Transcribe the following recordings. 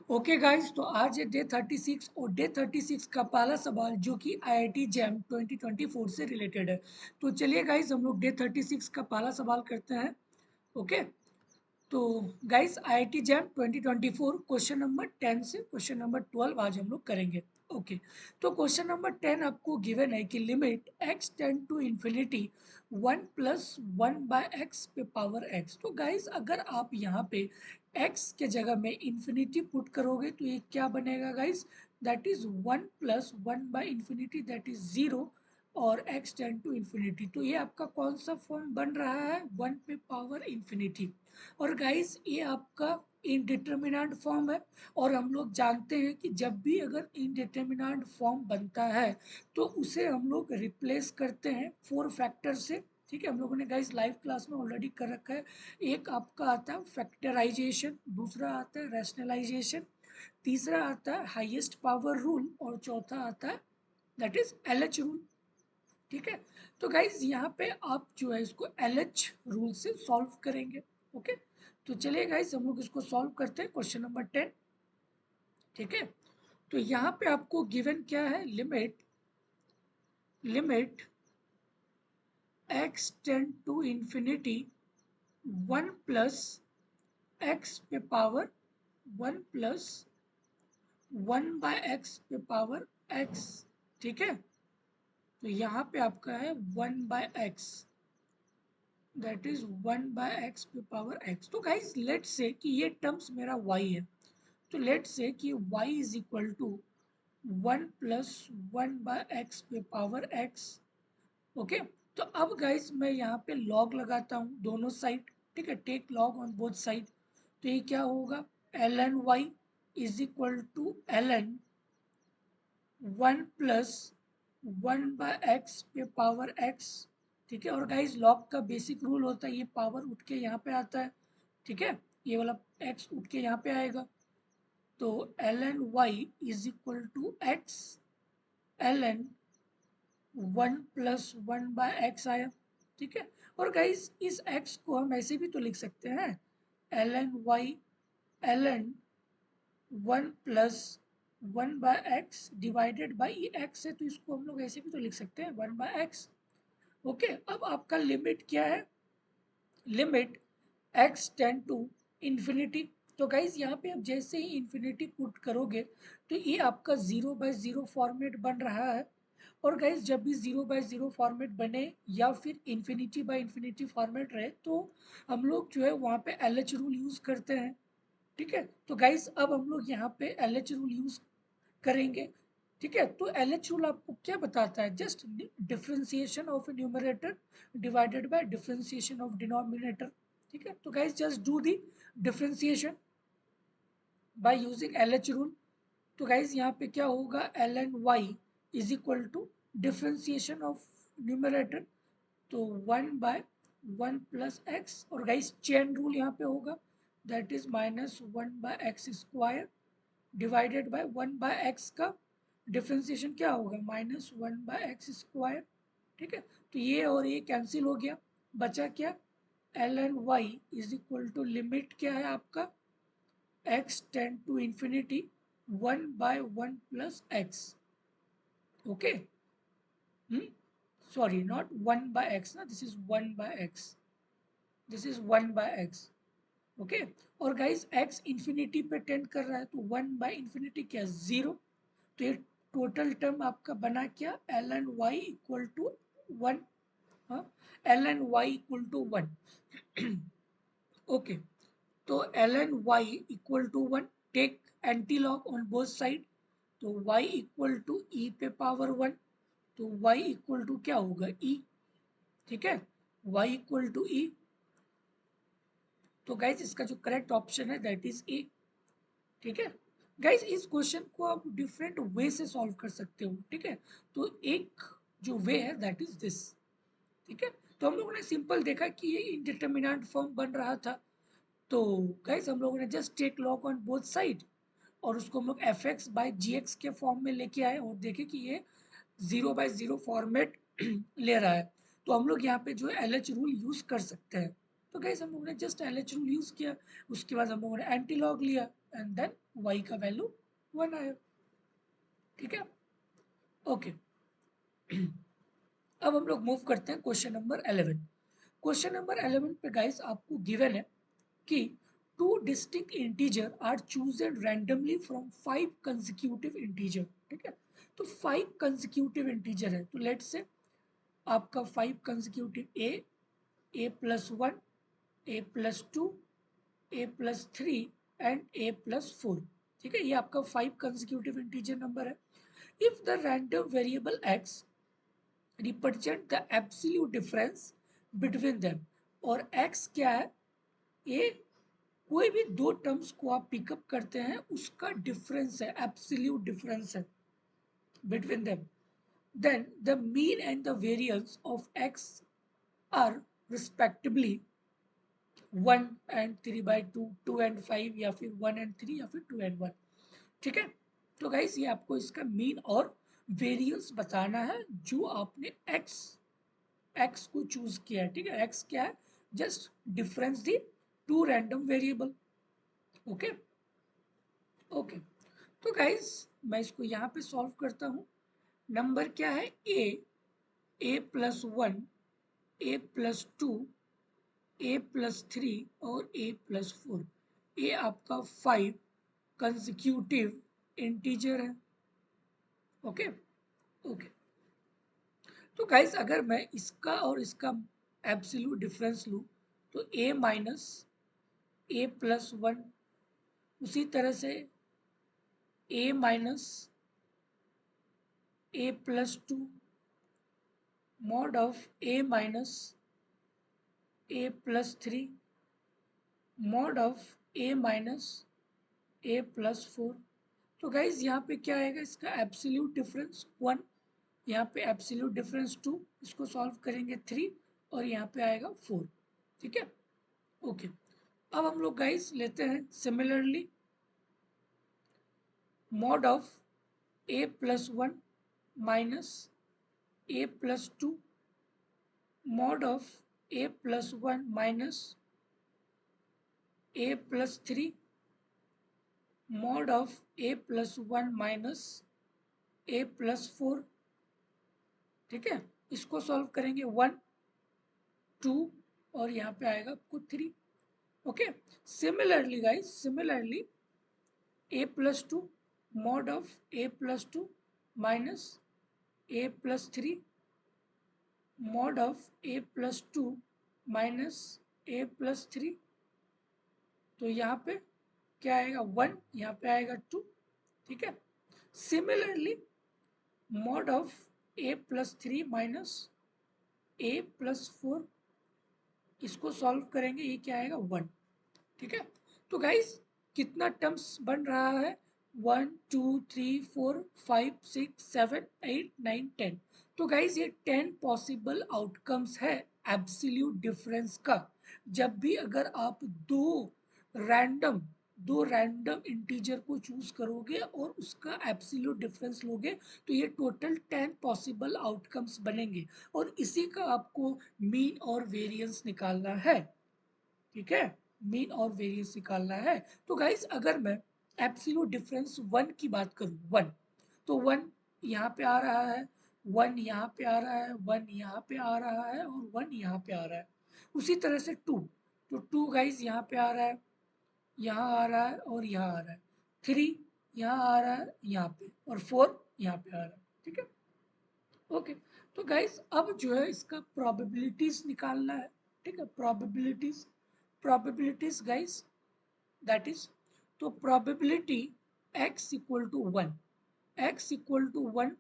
Okay guys, तो आज है डे 36 और डे 36 का पहला सवाल जो कि आईआईटी जैम 2024 से रिलेटेड है। तो चलिए गाइस, हम लोग डे 36 का पहला सवाल करते हैं। ओके, तो guys IIT jam 2024 question number 10 से क्वेश्चन नंबर 12 आज हम लोग करेंगे। ओके, तो क्वेश्चन नंबर 10 आपको गिवन है कि limit x tend to infinity 1 plus 1 by x पे पावर x। तो गाइस अगर आप यहाँ पे x के जगह में इन्फिनिटी पुट करोगे तो ये क्या बनेगा guys, that is 1 plus 1 by infinity that is 0 और x टेंड टू इन्फिनिटी। तो ये आपका कौन सा फॉर्म बन रहा है, 1 पे पावर इन्फिनिटी। और गाइस ये आपका इनडिटर्मिनेंट फॉर्म है और हम लोग जानते हैं कि जब भी अगर इनडिटर्मिनेंट फॉर्म बनता है तो उसे हम लोग रिप्लेस करते हैं 4 फैक्टर से। ठीक है, हम लोगों ने गाइस लाइव क्लास में ऑलरेडी कर रखा है। एक आपका आता है फैक्टराइजेशन, दूसरा आता है रैशनलाइजेशन, तीसरा आता है हाईएस्ट पावर रूल और चौथा आता है दैट इज एलएच रूल। ठीक है, तो गाइज यहाँ पे आप जो है इसको एलएच रूल से सॉल्व करेंगे। ओके, तो चलिए गाइज हम लोग इसको सॉल्व करते हैं क्वेश्चन नंबर 10। ठीक है, तो यहाँ पे आपको गिवन क्या है, limit limit x tend to infinity 1 plus x पे पावर 1 प्लस 1 बाय एक्स पे पावर x। ठीक है, तो यहाँ पे आपका है 1 by x, that is 1 by x पे पावर x। तो गाइज लेट्स से कि ये टर्म्स मेरा y है, तो लेट्स से कि y is equal to 1 plus 1 by x पे पावर x। ओके, तो अब गाइज मैं यहाँ पे लॉग लगाता हूँ दोनों साइड। ठीक है, take log on both side. तो ये क्या होगा, ln y is equal to ln 1 plus 1 by x पे पावर x। ठीक है, और गाइज लॉग का बेसिक रूल होता है ये पावर उठ के यहाँ पे आता है। ठीक है, ये वाला x उठ के यहाँ पे आएगा, तो ln y is equal to x ln 1 plus 1 by x आया। ठीक है, और गाइज इस x को हम ऐसे भी तो लिख सकते हैं, ln y ln 1 plus 1 by x divided by x है, तो इसको हम लोग ऐसे भी तो लिख सकते हैं 1 बाय एक्स। ओके, अब आपका लिमिट क्या है, limit x tend to infinity. तो गाइज यहाँ पे आप जैसे ही इन्फिनिटी पुट करोगे तो ये आपका 0/0 फॉर्मेट बन रहा है। और गाइज जब भी 0/0 फॉर्मेट बने या फिर इन्फिनिटी बाय इन्फिनिटी फॉर्मेट रहे तो हम लोग जो है वहाँ पे एलएच रूल यूज करते हैं। ठीक है, तो गाइज अब हम लोग यहाँ पे एलएच रूल यूज करेंगे। ठीक है, तो एलएच रूल आपको क्या बताता है, just differentiation of numerator divided by differentiation of denominator. ठीक है, तो guys just do the differentiation by using LH rule. तो गाइज यहाँ पे क्या होगा, ln y is equal to differentiation of numerator, तो 1 बाय 1 प्लस एक्स, और गाइज चेन रूल यहाँ पे होगा that is -1 by x square divided by 1 by x का डिफरेंशिएशन क्या होगा, -1 बाय एक्स स्क्वायर। ठीक है, तो ये और ये कैंसिल हो गया, बचा क्या, ln y is equal to limit क्या है आपका x tend to infinity 1 by 1 plus x. Okay, sorry not 1 by x ना, this is 1 by x, this is 1 by x. Okay, और गाइस x इंफिनिटी पे टेंड कर रहा है तो 1 बाय इंफिनिटी क्या, 0। तो ये टोटल टर्म आपका बना क्या, ln y इक्वल टू 1। हाँ, ln y equal to 1। Okay, तो ln y equal to 1, take anti log on both side, तो y इक्वल टू e पे पावर 1, तो y इक्वल टू क्या होगा, e। ठीक है, y इक्वल टू e। तो गाइज इसका जो करेक्ट ऑप्शन है दैट इज ए। ठीक है, गाइज इस क्वेश्चन को आप डिफरेंट वे से सॉल्व कर सकते हो। ठीक है, तो एक जो वे है दैट इज दिस। ठीक है, तो हम लोगों ने सिंपल देखा कि ये इनडिटर्मिनेंट फॉर्म बन रहा था, तो गाइज हम लोगों ने just take log on both side और उसको हम लोग f x by g x के फॉर्म में लेके आए और देखे कि ये 0/0 फॉर्मेट ले रहा है, तो हम लोग यहाँ पे जो है एल एच रूल यूज कर सकते हैं। तो गाइज हम लोगों ने just L H rule use किया, उसके बाद हम लोगों ने एंटी लॉग लिया एंड देन y का वैल्यू 1 आया। ठीक है, ओके। अब हम लोग मूव करते हैं क्वेश्चन नंबर 11। क्वेश्चन नंबर 11 पे गाइस आपको गिवन है कि two distinct integer are chosen randomly from 5 consecutive integer. ठीक है, तो 5 कंसेक्यूटिव इंटीजर है, तो लेट्स से आपका 5 consecutive A plus 1, A plus 2, A plus 3 and A plus 4। ठीक है, ये आपका 5 कंसेक्यूटिव इंटीजर नंबर है। If the random variable x represent the absolute difference between them, और x क्या है, ये कोई भी दो टर्म्स को आप पिकअप करते हैं उसका डिफरेंस है, एब्सोल्यूट डिफरेंस है between them, then the mean and the variance of x are respectively 1 and 3/2, 2 and 5, या फिर 1 एंड 3, या फिर 2 एंड 1। ठीक है, तो गाइस ये आपको इसका मीन और वेरिएंस बताना है जो आपने x को चूज किया है। ठीक है, x क्या है, just difference the two random variable. Okay okay, तो गाइस मैं इसको यहाँ पे सॉल्व करता हूँ। नंबर क्या है, ए प्लस 1, ए प्लस 2, ए प्लस 3 और ए प्लस 4। ये आपका 5 कंसेक्यूटिव इंटीजर है। ओके ओके, तो गाइस अगर मैं इसका और इसका एब्सोल्यूट डिफरेंस लूँ तो a माइनस ए प्लस 1, उसी तरह से a minus A plus 2, mod of a minus A plus 3, mod of a minus A plus 4। तो गाइज यहाँ पे क्या आएगा, इसका एब्सोल्यूट डिफरेंस 1, यहाँ पे एब्सोल्यूट डिफरेंस 2, इसको सॉल्व करेंगे 3, और यहाँ पे आएगा 4। ठीक है, ओके। अब हम लोग गाइज लेते हैं similarly mod of A plus 1 minus A plus 2, mod of A plus 1 minus A plus 3, mod of A plus 1 minus A plus 4। ठीक है, इसको सॉल्व करेंगे 1, 2, और यहाँ पे आएगा आपको 3। Okay, similarly guys, similarly A plus 2, mod of A plus 2 minus A plus 3, mod of A plus 2 minus A plus 3। तो यहाँ पे क्या आएगा 1, यहाँ पे आएगा 2। ठीक है, similarly mod of A plus 3 minus A plus 4, इसको सॉल्व करेंगे, ये क्या आएगा 1। ठीक है, तो गाइस कितना टर्म्स बन रहा है, 1 2 3 4 5 6 7 8 9 10। तो गाइस ये 10 पॉसिबल आउटकम्स है एब्सोल्यूट डिफरेंस का। जब भी अगर आप रैंडम दो रैंडम इंटीजर को चूज करोगे और उसका एब्सोल्यूट डिफरेंस लोगे तो ये टोटल 10 पॉसिबल आउटकम्स बनेंगे, और इसी का आपको मीन और वेरिएंस निकालना है। ठीक है, मीन और वेरिएंस निकालना है। तो गाइस अगर मैं एब्सोल्यूट डिफरेंस 1 की बात करूं, 1, तो 1 यहाँ पे आ रहा है, 1 यहाँ पे आ रहा है, 1 यहाँ पे आ रहा है, और 1 यहाँ पे आ रहा है। उसी तरह से 2, तो 2 गाइस यहाँ पे आ रहा है, यहाँ आ रहा है, और यहाँ आ रहा है। 3 यहाँ आ रहा है, यहाँ पे, और 4 यहाँ पे आ रहा है। ठीक है, ओके। तो गाइस अब जो है इसका प्रोबेबिलिटीज निकालना है। ठीक है, प्रोबेबिलिटीज गाइस, दैट इज, तो probability x equal to 1, x equal to 1।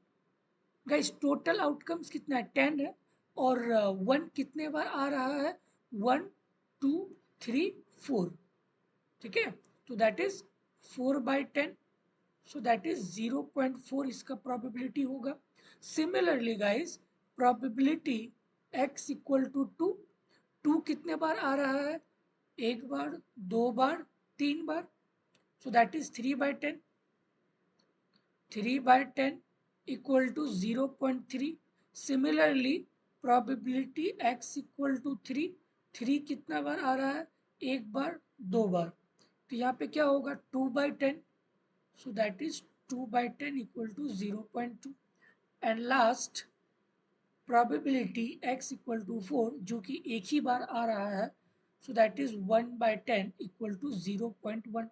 Guys total outcomes कितना है, 10 है, और 1 कितने बार आ रहा है, 1 2 3 4। ठीक है, तो that is 4/10, so that is 0.4 इसका probability होगा। Similarly guys, probability x equal to 2, 2 कितने बार आ रहा है, एक बार, दो बार, तीन बार, so that is 3/10, 3/10 equal to 0.3। Similarly probability x equal to 3, 3 कितना बार आ रहा है, एक बार, दो बार, तो यहाँ पे क्या होगा 2/10, so that is 2 by 10 equal to 0.2, and last probability x equal to 4 जो कि एक ही बार आ रहा है, so that is 1 by 10 equal to 0.1।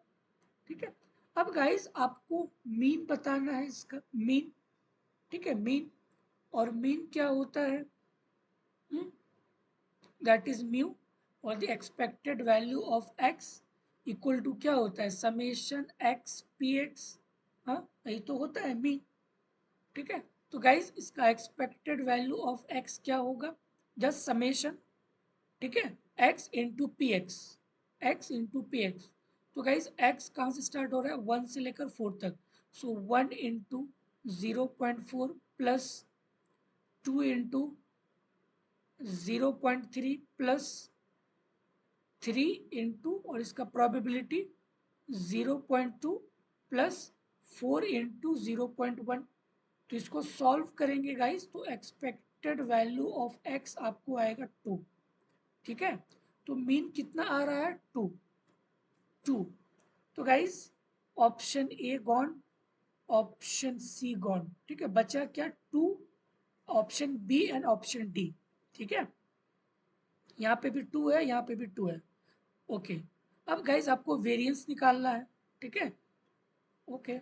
ठीक है, अब गाइस आपको मीन बताना है इसका मीन। ठीक है, मीन, और मीन क्या होता है, दैट इज म्यू, और the expected value of x equal to क्या होता है, समेशन एक्स पी एक्स। हाँ, यही तो होता है मीन। ठीक है, तो गाइस इसका एक्सपेक्टेड वैल्यू ऑफ एक्स क्या होगा, जस्ट समेशन, ठीक है, x into P x, x into P x. तो गाइज एक्स कहाँ से स्टार्ट हो रहा है, 1 से लेकर 4 तक, सो 1 into 0.4 plus 2 into 0.3 plus 3 into, और इसका प्रोबेबिलिटी 0.2 प्लस 4 इंटू 0.1। तो इसको सॉल्व करेंगे गाइज, तो एक्सपेक्टेड वैल्यू ऑफ एक्स आपको आएगा 2। ठीक है, तो मीन कितना आ रहा है, 2। तो guys option A gone, option C gone. ठीक है, बचा क्या, 2, option B and option D. ठीक है, यहाँ पे भी 2 है, यहाँ पे भी 2 है। ओके, अब गाइज आपको वेरिएंस निकालना है। ठीक है, ओके,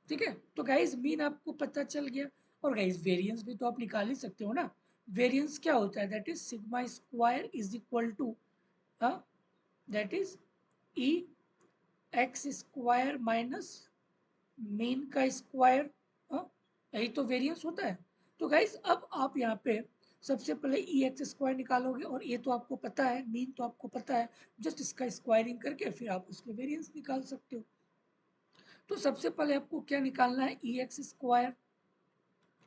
ठीक है, तो गाइज मीन आपको पता चल गया, और गाइज वेरिएंस भी तो आप निकाल ही सकते हो ना। वेरिएंस क्या होता है, that is sigma square is equal to, that is E x square minus mean का स्क्वायर। यही तो वेरिएंस होता है। तो गाइज अब आप यहाँ पे सबसे पहले ई एक्स स्क्वायर निकालोगे, और ये तो आपको पता है, मीन तो आपको पता है, जस्ट इसका स्क्वायरिंग करके फिर आप उसके वेरिएंस निकाल सकते हो। तो सबसे पहले आपको क्या निकालना है, ई एक्स स्क्वायर।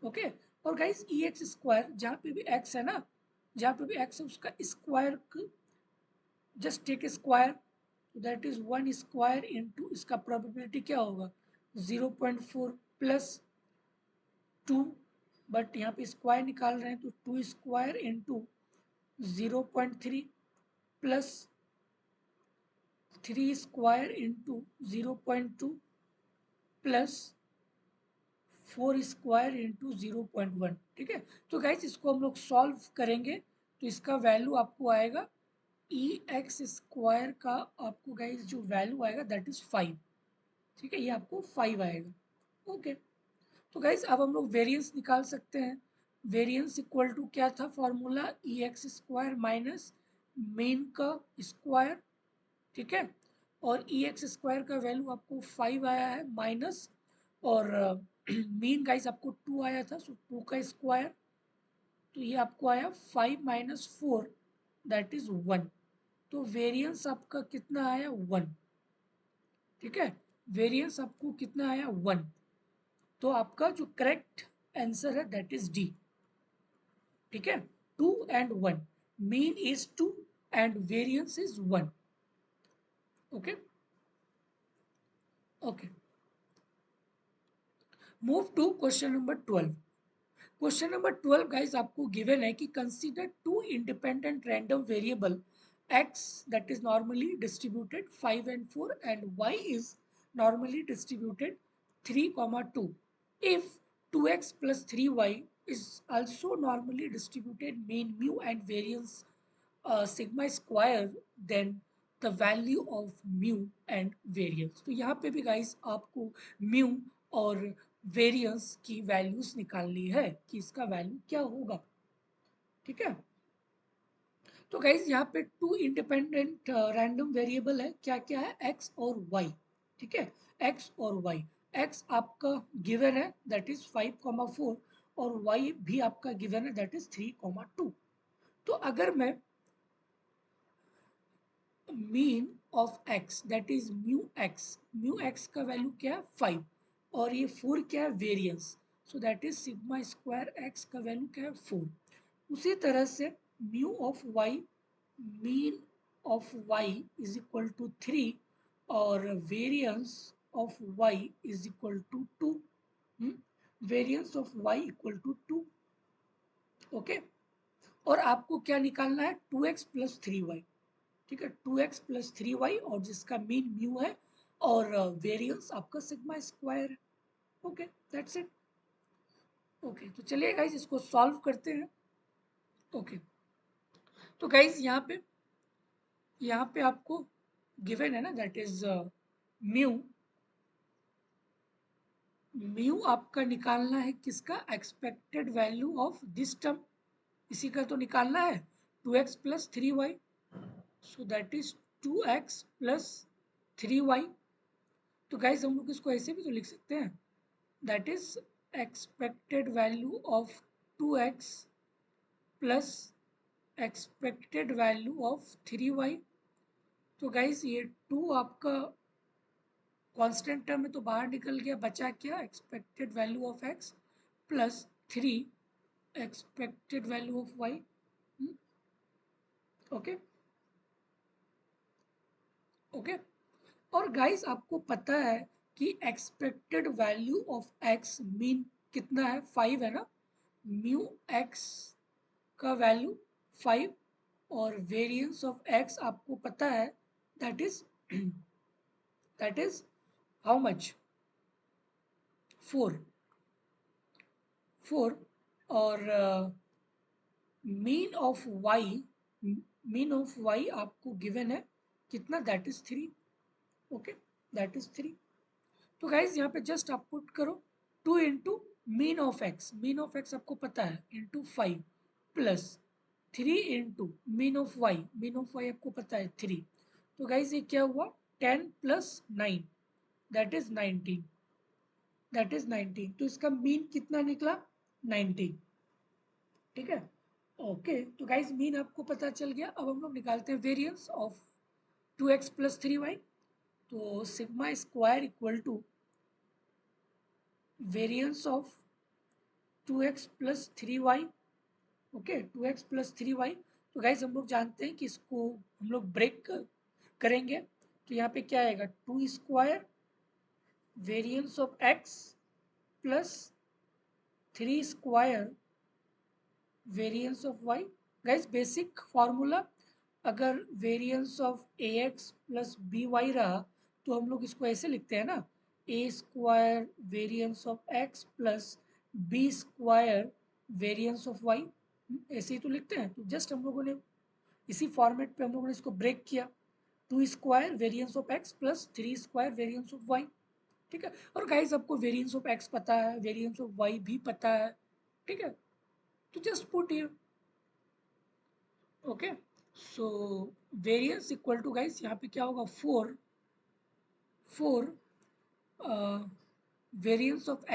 ओके, और गाइज ई एक्स स्क्वायर जहाँ पे भी एक्स है ना, जहाँ पे भी एक्स है उसका square, just take square, that is 1 square into, इसका प्रोबेबिलिटी क्या होगा, 0.4 प्लस 2, बट यहाँ पे स्क्वायर निकाल रहे हैं तो 2 square into 0.3 plus 3 square into 0.2 plus 4 square into 0.1। ठीक है, तो गाइज इसको हम लोग सॉल्व करेंगे, तो इसका वैल्यू आपको आएगा ई एक्स स्क्वायर का, आपको गाइज जो वैल्यू आएगा दैट इज 5। ठीक है, ये आपको 5 आएगा। ओके, तो गाइज अब हम लोग वेरिएंस निकाल सकते हैं। वेरिएंस इक्वल टू क्या था फॉर्मूला, ई एक्स स्क्वायर माइनस मेन का स्क्वायर। ठीक है, और ई एक्स स्क्वायर का वैल्यू आपको 5 आया है माइनस, और मीन गाइज आपको 2 आया था, सो 2 का स्क्वायर, तो ये आपको आया 5 माइनस 4 दैट इज 1। तो वेरिएंस आपका कितना आया, 1। ठीक है, वेरिएंस आपको कितना आया, 1। तो आपका जो करेक्ट आंसर है दैट इज डी। ठीक है, 2 and 1, mean is 2 and variance is 1। Okay, okay, move to question number 12। Question number 12 guys आपको गिवन है कि consider two independent random variable x that is normally distributed 5 and 4 and y is normally distributed 3 comma 2. If 2x plus 3y is also normally distributed mean mu and variance sigma square, then the value of mu and variance। तो यहाँ पे भी guys आपको mu और variance की values निकालनी है कि इसका वैल्यू क्या होगा। ठीक है, तो गाइज यहाँ पे 2 इंडिपेंडेंट रैंडम वेरिएबल है, क्या क्या है, x और y। ठीक है, x और y, x आपका गिवन है दैट इज 5,4, और y भी आपका गिवन है दैट इज 3,2। तो अगर मैं mean of x that is mu x का वैल्यू क्या है, 5, और ये 4 क्या है, variance, so that is sigma square x का वैल्यू क्या है, 4। उसी तरह से mu of y, mean of y is equal to 3, और variance of y is equal to 2। Variance of y equal to 2। Okay, और आपको क्या निकालना है, 2x प्लस 3y। ठीक है, 2x प्लस 3y और जिसका मीन म्यू है और वेरियंस आपका सिग्मा स्क्वायर है। Okay, that's it. ओके, तो चलिए गाइज इसको सॉल्व करते हैं। ओके, तो गाइज यहाँ पे आपको गिवन है ना, दैट इज म्यू। म्यू आपका निकालना है किसका, expected value of this term, इसी का तो निकालना है, 2x plus 3y। So that is 2x plus 3y। तो गाइज हम लोग इसको ऐसे भी तो लिख सकते हैं, that is expected value of 2x plus expected value of 3y। तो गाइज ये 2 आपका कांस्टेंट टर्म में तो बाहर निकल गया, बचा क्या, expected value of x plus 3 expected value of y। Okay okay. और गाइस आपको पता है कि expected value of x mean कितना है, 5 है ना, म्यू x का वैल्यू 5 और वेरिएंस ऑफ x आपको पता है, that is that is how much, 4 4। और मीन ऑफ y आपको गिवन है कितना, that is 3। Okay, that is 3। तो गाइज यहाँ पे जस्ट आप पुट करो 2 इंटू मीन ऑफ एक्स आपको पता है into 5 plus 3 into mean of y आपको पता है 3। तो गाइज ये क्या हुआ, 10 plus 9 that is 19, that is 19। तो इसका मीन कितना निकला, 19। ठीक है, ओके। तो गाइज मीन आपको पता चल गया। अब हम लोग निकालते हैं variance of 2x plus 3y। तो sigma square equal to variance of 2x plus 3y। Okay, 2x plus 3y। तो गाइज हम लोग जानते हैं कि इसको हम लोग ब्रेक करेंगे, तो यहाँ पे क्या आएगा, 2 square variance of x plus 3 square variance of y। Guys basic formula, अगर variance of ax plus by रहा तो हम लोग इसको ऐसे लिखते हैं ना, a square variance of x plus b square variance of y। ऐसे ही तो लिखते हैं। तो जस्ट हम लोगों ने इसी फॉर्मेट पे हम लोगों ने इसको ब्रेक किया, 2 square variance of x plus 3 square variance of y। ठीक है, और गाइज आपको वेरिएंस ऑफ x पता है, वेरिएंस ऑफ y भी पता है। ठीक है, तो just put here. Okay, so variance equal to guys यहाँ पे क्या होगा, 4 variance of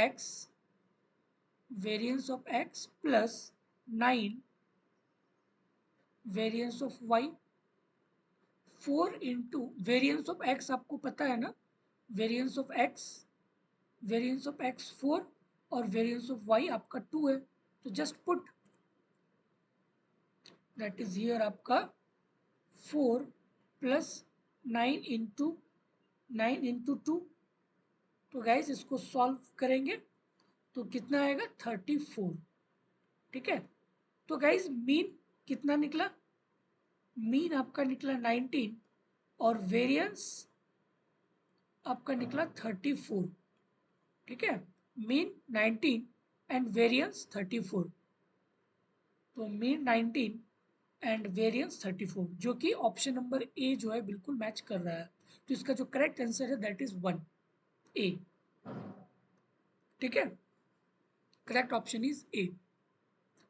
x plus 9 variance of y। 4 into variance of x आपको पता है ना, वेरिएंस ऑफ x 4 और वेरिएंस ऑफ y आपका 2 है। तो just put that is here आपका 4 प्लस 9 इंटू 2। तो गाइज इसको सॉल्व करेंगे तो कितना आएगा, 34। ठीक है, तो गाइज मीन कितना निकला, मीन आपका निकला 19 और वेरिएंस आपका निकला 34। ठीक है, मीन 19 एंड वेरिएंस 34। तो मीन 19 एंड वेरिएंस 34, जो कि ऑप्शन नंबर ए जो है बिल्कुल मैच कर रहा है। तो इसका जो करेक्ट आंसर है दैट इज 1 ए। ठीक है, correct option is a.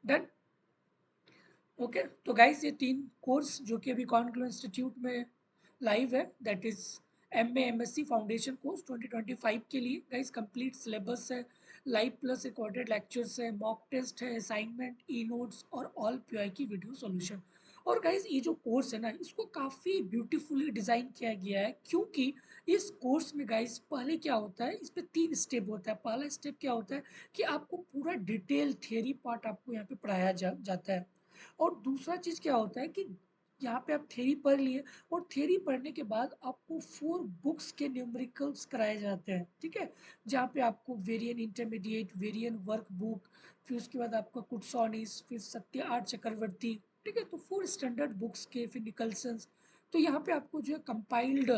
Done. Okay, तो गाइस ये 3 कोर्स जो कि अभी कॉन्क्लो इंस्टीट्यूट में लाइव है, that is MA MSc foundation course 2025 के लिए। गाइस कंप्लीट सिलेबस है, लाइव प्लस रिकॉर्डेड लेक्चर्स है, मॉक टेस्ट है, असाइनमेंट, ई नोट्स और ऑल PY की वीडियो सॉल्यूशन। और गाइस ये जो कोर्स है ना, इसको काफ़ी ब्यूटीफुली डिज़ाइन किया गया है, क्योंकि इस कोर्स में गाइस पहले क्या होता है, इस पर 3 स्टेप होता है। पहला स्टेप क्या होता है कि आपको पूरा डिटेल थियरी पार्ट आपको यहाँ पे पढ़ाया जाता है। और दूसरा चीज़ क्या होता है कि यहाँ पे आप थ्योरी पढ़ लिए और थ्योरी पढ़ने के बाद आपको 4 बुक्स के न्यूमेरिकल्स कराए जाते हैं। ठीक है, जहाँ पे आपको variant intermediate, variant work book, फिर उसके बाद आपका कुटसॉनिस, फिर सत्य आर्ट चक्रवर्ती। ठीक है, तो 4 स्टैंडर्ड बुक्स के फिर निकल्सन्स, तो यहाँ पे आपको जो है कंपाइल्ड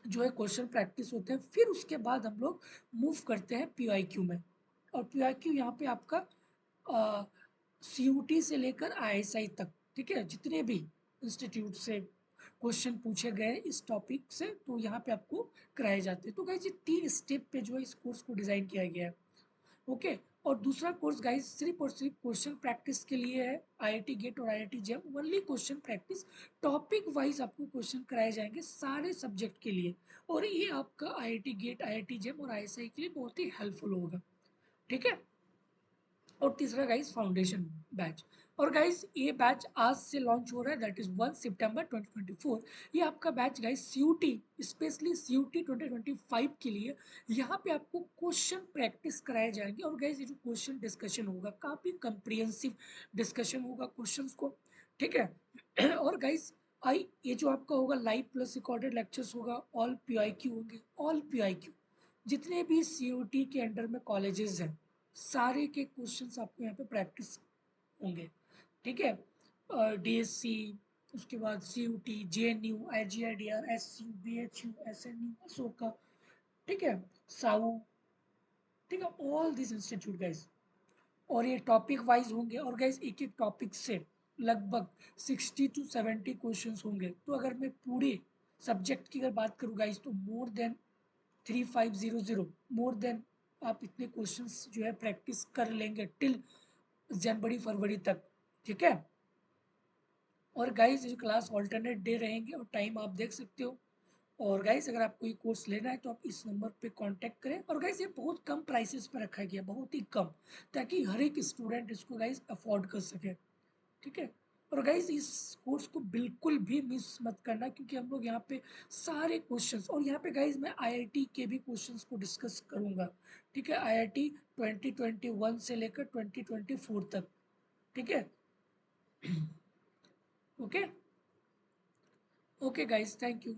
जो है क्वेश्चन प्रैक्टिस होते हैं, फिर उसके बाद हम लोग मूव करते हैं PYQ में। और PYQ यहाँ पे आपका CUT से लेकर ISI तक, ठीक है, जितने भी इंस्टीट्यूट से क्वेश्चन पूछे गए इस टॉपिक से, तो यहाँ पे आपको कराए जाते हैं। तो गाइस ये 3 स्टेप पे जो है इस कोर्स को डिज़ाइन किया गया है। ओके। और दूसरा कोर्स गाइस सिर्फ और सिर्फ क्वेश्चन प्रैक्टिस के लिए है। IIT गेट और IIT JAM only question practice, topic wise आपको क्वेश्चन कराए जाएंगे सारे सब्जेक्ट के लिए। और ये आपका IIT गेट, IIT जेम और ISI के लिए बहुत ही हेल्पफुल होगा, ठीक है। और तीसरा गाइस फाउंडेशन बैच। और गाइस ये बैच आज से लॉन्च हो रहा है, दैट इज 1 सितंबर 2024। ये आपका batch guys CUT, specially CUT 2025 के लिए। यहाँ पे आपको क्वेश्चन प्रैक्टिस कराए जाएंगे। और गाइस ये जो क्वेश्चन डिस्कशन होगा, काफी कंप्रिहेंसिव डिस्कशन होगा क्वेश्चंस को, ठीक है। और गाइस आई ये जो आपका होगा लाइव प्लस रिकॉर्डेड लेक्चर्स होगा, ऑल PIQ होंगे, ऑल PIQ। जितने भी CUT के अंडर में कॉलेजेस हैं, सारे के क्वेश्चंस आपको यहाँ पे प्रैक्टिस होंगे, ठीक है। DSC, उसके बाद CUT, JNU, IGIDR, SU, BHU, SNU, Ashoka, ठीक है, साउ, ठीक है, ऑल दिस इंस्टीट्यूट गाइस। और ये टॉपिक वाइज होंगे। और गाइस एक एक टॉपिक से लगभग 60 to 70 क्वेश्चंस होंगे। तो अगर मैं पूरे सब्जेक्ट की अगर बात करूँ गाइस, तो मोर देन 3500, मोर देन आप इतने क्वेश्चंस जो है प्रैक्टिस कर लेंगे टिल जनवरी फरवरी तक, ठीक है। और गाइस ये क्लास ऑल्टरनेट डे रहेंगे और टाइम आप देख सकते हो। और गाइस अगर आपको ये कोर्स लेना है तो आप इस नंबर पे कांटेक्ट करें। और गाइस ये बहुत कम प्राइसेस पे रखा गया, बहुत ही कम, ताकि हर एक स्टूडेंट इसको गाइस अफोर्ड कर सके, ठीक है। और गाइस इस कोर्स को बिल्कुल भी मिस मत करना, क्योंकि हम लोग यहाँ पे सारे क्वेश्चंस, और यहाँ पे गाइस मैं IIT के भी क्वेश्चंस को डिस्कस करूंगा, ठीक है, IIT 2021 से लेकर 2024 तक, ठीक है। Okay, okay guys, thank you.